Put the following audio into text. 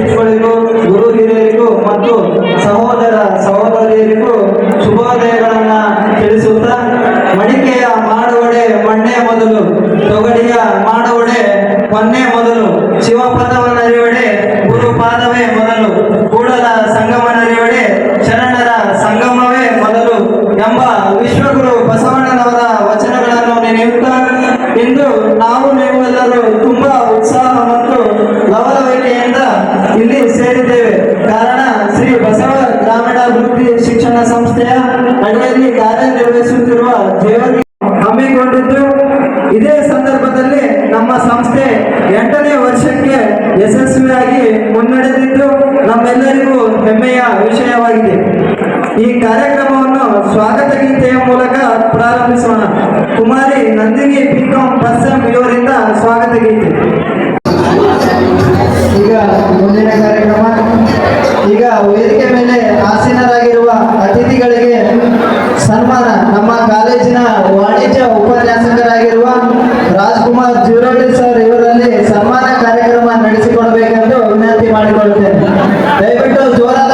ಗುರು ಹಿರಿಯರಿಗೂ ಮತ್ತು ಸಹೋದರ ಸಹೋದರಿಯರಿಗೂ ಶುಭೋದಯಗಳನ್ನ ತಿಳಿಸುತ್ತಾ, ಮಡಿಕೆಯ ಮಾಡುವಡೆ ಮಣ್ಣೆ ಮೊದಲು, ತೊಗಡಿಯ ಮಾಡುವಡೆ ಮೊನ್ನೆ ಮೊದಲು, ಶಿವಪದವನ್ನರಿವಡೆ ಗುರುಪಾದವೇ ಮೊದಲು, ಕೂಡಲ ಸಂಗಮನರಿವಡೆ ಶರಣರ ಸಂಗಮವೇ ಮೊದಲು ಎಂಬ ವಿಶ್ವಗುರು ಬಸವಣ್ಣನವರ ವಚನಗಳನ್ನು ನೆನೆಯುತ್ತಾ ಇಂದು ನಾವು ನೀವೆಲ್ಲರೂ ತುಂಬಾ ಉತ್ಸಾಹ ಮತ್ತು ಲವಲವಿಕೆಯಿಂದ ಇಲ್ಲಿ ಸೇರಿದ್ದೇವೆ. ಕಾರಣ ಶ್ರೀ ಬಸವ ಗ್ರಾಮೀಣಾಭಿವೃದ್ಧಿ ಶಿಕ್ಷಣ ಸಂಸ್ಥೆಯ ಅಡಿಯಲ್ಲಿ ಕಾರ್ಯನಿರ್ವಹಿಸುತ್ತಿರುವ ದೇವರಿಗೆ ಹಮ್ಮಿಕೊಂಡಿದ್ದು, ಇದೇ ಸಂದರ್ಭದಲ್ಲಿ ನಮ್ಮ ಸಂಸ್ಥೆ 8ನೇ ವರ್ಷಕ್ಕೆ ಯಶಸ್ವಿಯಾಗಿ ಮುನ್ನಡೆದಿದ್ದು ನಮ್ಮೆಲ್ಲರಿಗೂ ಹೆಮ್ಮೆಯ ವಿಷಯವಾಗಿದೆ. ಈ ಕಾರ್ಯಕ್ರಮವನ್ನು ಸ್ವಾಗತ ಗೀತೆಯ ಮೂಲಕ ಪ್ರಾರಂಭಿಸೋಣ. ಕುಮಾರಿ ನಂದಿನಿ ಬಿಕಾಂ ಪರ್ಸಂ ಇವರಿಂದ ಸ್ವಾಗತ ಗೀತೆ. ಈಗ ಮುಂದಿನ ಕಾರ್ಯಕ್ರಮ. ಈಗ ವೇದಿಕೆ ಮೇಲೆ ಆಸೀನರಾಗಿರುವ ಅತಿಥಿಗಳಿಗೆ ಸನ್ಮಾನ. ನಮ್ಮ ಕಾಲೇಜಿನ ವಾಣಿಜ್ಯ ಉಪನ್ಯಾಸಕರಾಗಿರುವ ರಾಜ್ಕುಮಾರ್ ಜೂರಳ್ಳಿ ಸರ್ ಇವರಲ್ಲಿ ಸನ್ಮಾನ ಕಾರ್ಯಕ್ರಮ ನಡೆಸಿಕೊಡಬೇಕೆಂದು ವಿನಂತಿ ಮಾಡಿಕೊಳ್ಳುತ್ತೇನೆ. ದಯವಿಟ್ಟು ಜೋರಾದ